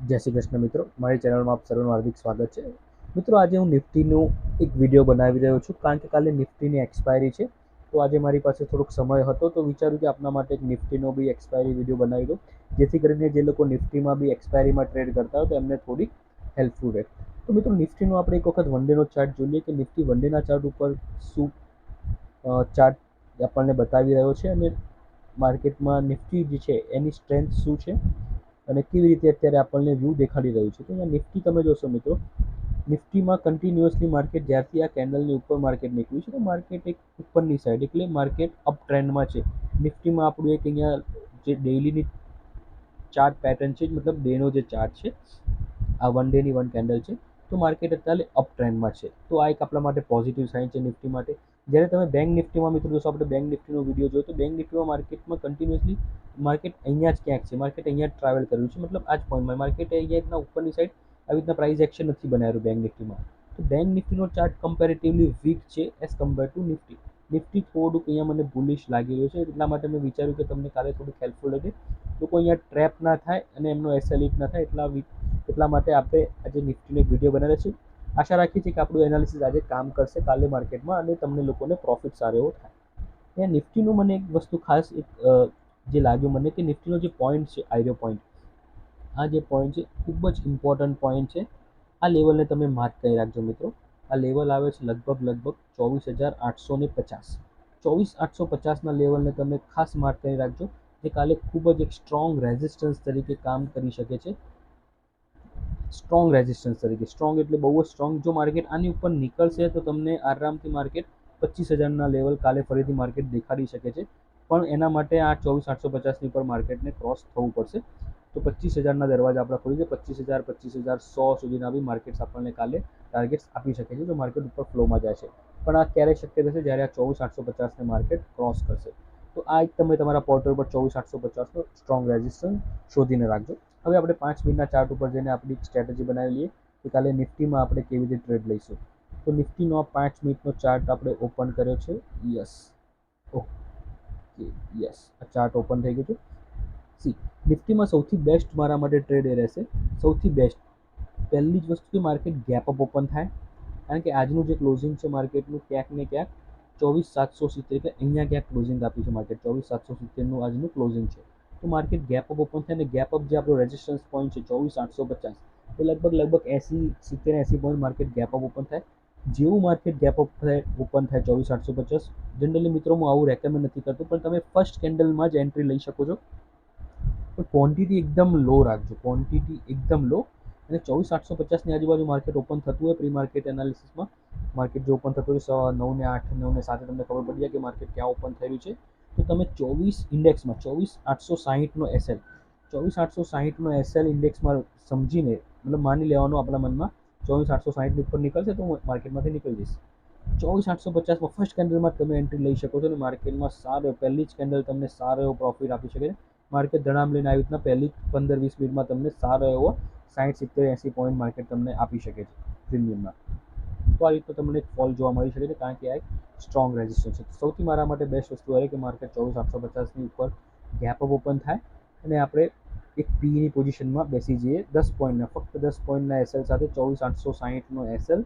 જય શ્રી કૃષ્ણ મિત્રો, મારી ચેનલમાં આપ સર્વનું હાર્દિક સ્વાગત છે. મિત્રો, આજે હું નિફ્ટીનું એક વિડીયો બનાવી રહ્યો છું કારણ કે કાલે નિફ્ટીની એક્સપાયરી છે. તો આજે મારી પાસે થોડોક સમય હતો તો વિચાર્યું કે આપના માટે એક નિફ્ટીનો બી એક્સપાયરી વિડીયો બનાવી દો, જેથી કરીને જે લોકો નિફ્ટીમાં બી એક્સપાયરીમાં ટ્રેડ કરતા હોય તો એમને થોડી હેલ્પફુલ રહે. તો મિત્રો, નિફ્ટીનો આપણે એક વખત વન ડેનો ચાર્ટ જોઈએ કે નિફ્ટી વન ડેના ચાર્ટ ઉપર શું ચાર્ટ આપણને બતાવી રહ્યો છે અને માર્કેટમાં નિફ્ટી જે છે એની સ્ટ્રેન્થ શું છે અને કેવી રીતે અત્યારે આપણને વ્યૂ દેખાડી રહ્યું છે. તો અહીંયા નિફ્ટી તમે જોશો મિત્રો, નિફ્ટીમાં કન્ટિન્યુઅસલી માર્કેટ જ્યારથી આ કેન્ડલની ઉપર માર્કેટ નીકળ્યું છે તો માર્કેટ એક ઉપરની સાઈડ એટલે માર્કેટ અપ ટ્રેન્ડમાં છે. નિફ્ટીમાં આપણું એક અહીંયા જે ડેઇલીની ચાર્ટ પેટર્ન છે, મતલબ ડેનો જે ચાર્ટ છે, આ વન ડેની વન કેન્ડલ છે, તો માર્કેટ અત્યારે અપ ટ્રેન્ડમાં છે. તો આ એક આપણા માટે પોઝિટિવ સાઇન છે નિફ્ટી માટે. જ્યારે તમે બેંક નિફ્ટીમાં મિત્રો જોશો, આપણે બેંક નિફ્ટીનો વિડીયો જોયો તો બેંક નિફ્ટીમાં માર્કેટમાં કન્ટિન્યુઅસલી માર્કેટ અહીંયા જ ક્યાંક છે, માર્કેટ અહીંયા જ ટ્રાવેલ કર્યું છે, મતલબ આ જ પોઈન્ટમાં માર્કેટ અહીંયા રીતના ઉપરની સાઈડ આવી રીતના પ્રાઇસ એક્શન નથી બનાવ્યું બેંક નિફ્ટીમાં. તો બેંક નિફ્ટીનો ચાર્ટ કમ્પેરેટિવલી વીક છે as compare to Nifty. Nifty થોડુંક અહીંયા મને બુલિશ લાગી રહ્યું છે, એટલા માટે મેં વિચાર્યું કે તમને કાલે થોડુંક હેલ્પફુલ લાગે, લોકો અહીંયા ટ્રેપ ના થાય અને એમનો એસએલ હિટ ના થાય, એટલા માટે આપણે આજે નિફ્ટીનો એક વિડીયો બનાવ્યો છે. આશા રાખીએ છીએ કે આપણું એનાલિસિસ આજે કામ કરશે કાલે માર્કેટમાં અને તમને લોકોને પ્રોફિટ સારો એવો થાય. ત્યાં નિફ્ટીનું મને એક વસ્તુ ખાસ એક જે લાગ્યું મને કે નિફ્ટીનો જે પોઈન્ટ છે, આઈરો પોઈન્ટ, આ જે પોઈન્ટ છે ખૂબ જ ઇમ્પોર્ટન્ટ પોઈન્ટ છે. આ લેવલને તમે માર્ક કરી રાખજો મિત્રો. આ લેવલ આવે છે લગભગ 24,850. 24,850ના લેવલને તમે ખાસ માર્ક કરી રાખજો, જે કાલે ખૂબ જ એક સ્ટ્રોંગ રેઝિસ્ટન્સ તરીકે કામ કરી શકે છે. સ્ટ્રોંગ રેઝિસ્ટન્સ તરીકે, સ્ટ્રોંગ એટલે બહુ જ સ્ટ્રોંગ. જો માર્કેટ આની ઉપર નીકળશે તો તમને આરામથી માર્કેટ 25,000ના લેવલ કાલે ફરીથી માર્કેટ દેખાડી શકે છે, પણ એના માટે આ 24,850ની ઉપર માર્કેટને ક્રોસ થવું પડશે. તો 25,000ના દરવાજા આપણા ખોલી છે. 25,000, 25,100 સુધીના બી માર્કેટ્સ આપણને કાલે ટાર્ગેટ્સ આપી શકે છે જો માર્કેટ ઉપર ફ્લોમાં જાય છે. પણ આ ક્યારે શક્ય થશે? જ્યારે આ 24,850ને માર્કેટ ક્રોસ કરશે. તો આ એક તમે તમારા પોર્ટલ પર 24,850નો સ્ટ્રોંગ રેઝિસ્ટન્સ શોધીને રાખજો. હવે આપણે 5 મિનિટના ચાર્ટ ઉપર જઈને આપણી સ્ટ્રેટેજી બનાવી લઈએ કે કાલે નિફ્ટીમાં આપણે કેવી રીતે ટ્રેડ લઈશું. તો નિફ્ટીનો 5 મિનિટનો ચાર્ટ આપણે ઓપન કર્યો છે. યસ, ઓકે, યસ, આ ચાર્ટ ઓપન થઈ ગયું છે. સી, નિફ્ટીમાં સૌથી બેસ્ટ મારા માટે ટ્રેડ એ રહેશે, સૌથી બેસ્ટ પહેલી જ વસ્તુ કે માર્કેટ ગેપ અપ ઓપન થાય, કારણ કે આજનું જે ક્લોઝિંગ છે માર્કેટનું ક્યાંક ને ક્યાંક 24,770 કે અહીંયા ક્યાંક ક્લોઝિંગ આપ્યું છે માર્કેટ. 24,770નું આજનું ક્લોઝિંગ છે. તો માર્કેટ ગેપ અપ ઓપન થાય અને ગેપ અપ જે આપણો રેઝિસ્ટન્સ પોઈન્ટ છે 24,850, એ લગભગ 70-80 point market gap up open થાય. જેવું માર્કેટ ગેપ અપ ઓપન થાય 24,850, જનરલી મિત્રો હું આવું રેકમેન્ડ નથી કરતો, પણ તમે ફર્સ્ટ કેન્ડલમાં જ એન્ટ્રી લઈ શકો છો, તો ક્વોન્ટિટી એકદમ લો રાખજો, ક્વોન્ટિટી એકદમ લો. અને 24,850ની આજુબાજુ માર્કેટ ઓપન થતું હોય પ્રી માર્કેટ એનાલિસિસમાં, માર્કેટ જો ઓપન થતું હોય 9:08, 9:07 તમને ખબર પડી જાય કે માર્કેટ ક્યાં ઓપન થયું છે, તો તમે 24 ઇન્ડેક્સમાં 24,860નો એસએલ, 24,860નો એસએલ ઇન્ડેક્સમાં સમજીને, મતલબ માની લેવાનું આપણા મનમાં 24,860 ઉપર નીકળશે તો હું માર્કેટમાંથી નીકળી જઈશ. 24,850માં ફર્સ્ટ કેન્ડલમાં તમે એન્ટ્રી લઈ શકો છો અને માર્કેટમાં સારો પહેલી જ કેન્ડલ તમને સારો એવો પ્રોફિટ આપી શકે છે. માર્કેટ ધડામ લઈને આવી રીતના પહેલી 15-20 મિનિટમાં તમને સારો એવો 60-70-80 પોઈન્ટ માર્કેટ તમને આપી શકે છે પ્રીમિયમમાં. તો આ રીતનો તમને એક ફોલ જોવા મળી શકે છે, કારણ કે આ એક સ્ટ્રોંગ રેઝિસ્ટન્સ છે. સૌથી મારા માટે બેસ્ટ વસ્તુ રહે કે માર્કેટ 24,850ની ઉપર ગેપ અપ ઓપન થાય અને આપણે એક પીની પોઝિશનમાં બેસી જઈએ 10 પોઈન્ટના, ફક્ત 10 પોઈન્ટના એસએલ સાથે. 24,860નો એસએલ,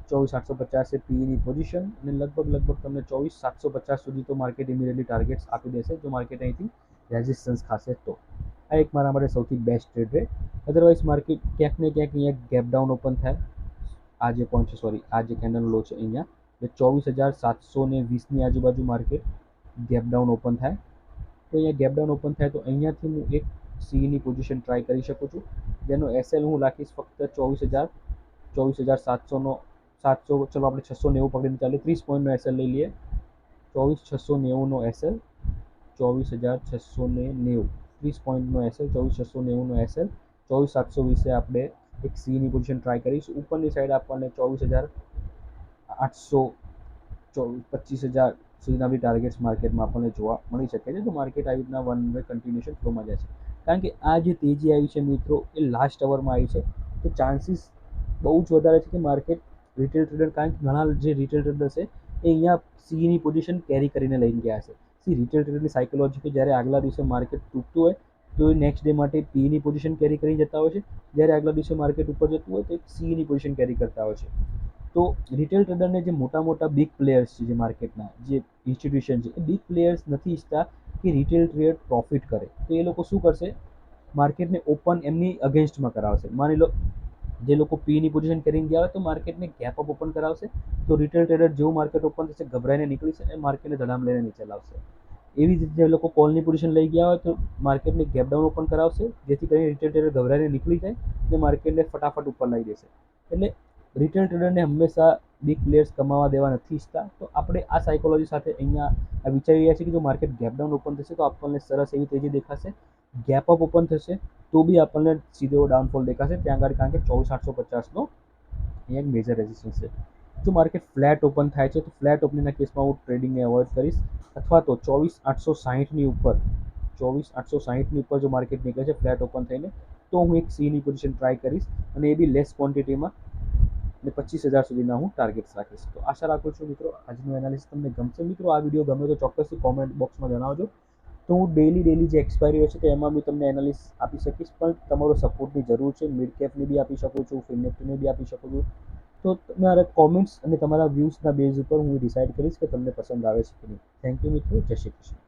24,850 એ પીની પોઝિશન અને લગભગ તમને 24,750 સુધી તો માર્કેટ ઇમિડિયેટલી ટાર્ગેટ્સ આપી દેશે જો માર્કેટ અહીંથી રેઝિસ્ટન્સ ખાશે તો. આ એક મારા માટે સૌથી બેસ્ટ ટ્રેડ રહે. અદરવાઇઝ માર્કેટ ક્યાંક ને ક્યાંક અહીંયા ગેપ ડાઉન ઓપન થાય, આ જે પોઈન્ટ છે, સોરી, આ જે કેન્ડલ લો છે અહીંયા, એટલે 24,720ની આજુબાજુ માર્કેટ ગેપ ડાઉન ઓપન થાય. તો અહીંયા ગેપ ડાઉન ઓપન થાય તો અહીંયાથી હું એક સીની પોઝિશન ટ્રાય કરી શકું છું, જેનો એસએલ હું રાખીશ ફક્ત 24,700નો 700, ચલો આપણે 690 પકડીને ચાલે, 30 પોઈન્ટનો એસએલ લઈ લઈએ. 24,690નો એસએલ, 24,690, 30 પોઈન્ટનો એસએલ, 24,690નો એસએલ, 24,720 આપણે એક સીની પોઝિશન ટ્રાય કરીશું. ઉપરની સાઈડ આપણને 24,800, 25,000 સુધીના બી ટાર્ગેટ્સ માર્કેટમાં આપણને જોવા મળી શકે છે. તો માર્કેટ આવી રીતના વન વે કન્ટિન્યુએશન ફ્લોમાં જાય છે, કારણ કે આ જે તેજી આવી છે મિત્રો એ લાસ્ટ અવરમાં આવી છે. તો ચાન્સીસ બહુ જ વધારે છે કે માર્કેટ રિટેલ ટ્રેડર, કારણ કે ઘણા જે રિટેલ ટ્રેડર છે એ અહીંયા સીની પોઝિશન કેરી કરીને લઈને ગયા છે. સી, રિટેલ ટ્રેડરની સાયકોલોજી કે જ્યારે આગલા દિવસે માર્કેટ તૂટતું હોય તો એ નેક્સ્ટ ડે માટે પીની પોઝિશન કેરી કરી જતા હોય છે, જ્યારે આગલા દિવસે માર્કેટ ઉપર જતું હોય તો એક સીની પોઝિશન કેરી કરતા હોય છે. તો રિટેલ ટ્રેડરને જે મોટા મોટા બિગ પ્લેયર્સ છે, જે માર્કેટના જે ઇન્સ્ટિટ્યુશન છે, એ બિગ પ્લેયર્સ નથી ઈચ્છતા કે રિટેલ ટ્રેડ પ્રોફિટ કરે. તો એ લોકો શું કરશે, માર્કેટને ઓપન એમની અગેન્સ્ટમાં કરાવશે. માની લો જે લોકો પીની પોઝિશન કરીને ગયા હોય તો માર્કેટને ગેપ અપ ઓપન કરાવશે, તો રિટેલ ટ્રેડર જેવું માર્કેટ ઓપન થશે ગભરાઈને નીકળી છે અને માર્કેટને ધડામ લઈને નીચે લાવશે. એવી જ રીતે જે લોકો કોલની પોઝિશન લઈ ગયા હોય તો માર્કેટને ગેપ ડાઉન ઓપન કરાવશે, જેથી કરીને રિટેલ ટ્રેડર ગભરાઈને નીકળી જાય અને માર્કેટને ફટાફટ ઉપર લઈ દેશે. એટલે રિટેલ ટ્રેડરને હંમેશા બિગ પ્લેયર્સ કમાવા દેવા નથી ઈચ્છતા. તો આપણે આ સાયકોલોજી સાથે અહીંયા વિચારી રહ્યા છીએ કે જો માર્કેટ ગેપ ડાઉન ઓપન થશે તો આપણને સરસ એવી તેજી દેખાશે, ગેપ અપ ઓપન થશે તો બી આપણને સીધો ડાઉનફોલ દેખાશે ત્યાં આગળ, કારણ કે 24,850નો અહીંયા એક મેજર રેઝિસ્ટન્સ છે. જો માર્કેટ ફ્લેટ ઓપન થાય છે તો ફ્લેટ ઓપનિંગના કેસમાં હું ટ્રેડિંગને અવોઇડ કરીશ, અથવા તો 24,860ની ઉપર 24,860ની ઉપર જો માર્કેટ નીકળે છે ફ્લેટ ઓપન થઈને તો હું એક સીની પોઝિશન ટ્રાય કરીશ, અને એ બી લેસ ક્વોન્ટિટીમાં, અને 25,000 સુધીના હું ટાર્ગેટ્સ રાખીશ. તો આશા રાખું છું મિત્રો આજનું એનાલિસિસ તમને ગમશે. મિત્રો આ વિડીયો ગમે તો ચોક્કસથી કોમેન્ટ બોક્સમાં જણાવજો. તો હું ડેલી જે એક્સપાયરી હોય છે તો એમાં બી તમને એનાલિસિસ આપી શકીશ, પણ તમારો સપોર્ટની જરૂર છે. મિડ કેપની બી આપી શકું છું, ફિન નિફ્ટીની બી આપી શકું છું. તો તમારા કોમેન્ટ્સ અને તમારા વ્યૂઝના બેઝ ઉપર હું ડિસાઇડ કરીશ કે તમને પસંદ આવે છે કે નહીં. થેન્ક યુ મિત્રો, જય શ્રી કૃષ્ણ.